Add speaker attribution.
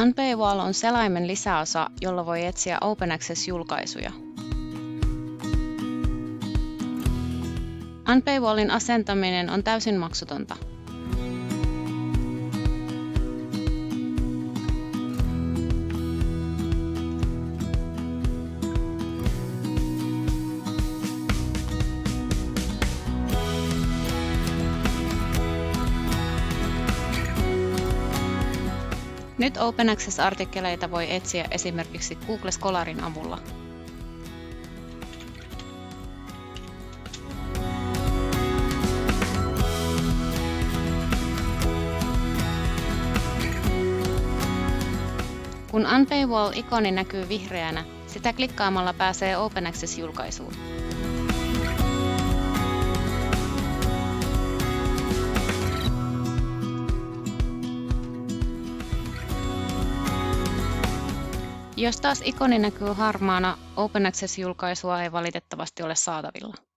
Speaker 1: Unpaywall on selaimen lisäosa, jolla voi etsiä Open Access-julkaisuja. Unpaywallin asentaminen on täysin maksutonta. Nyt Open Access-artikkeleita voi etsiä esimerkiksi Google Scholarin avulla. Kun Unpaywall-ikoni näkyy vihreänä, sitä klikkaamalla pääsee Open Access-julkaisuun. Jos taas ikoni näkyy harmaana, Open Access-julkaisua ei valitettavasti ole saatavilla.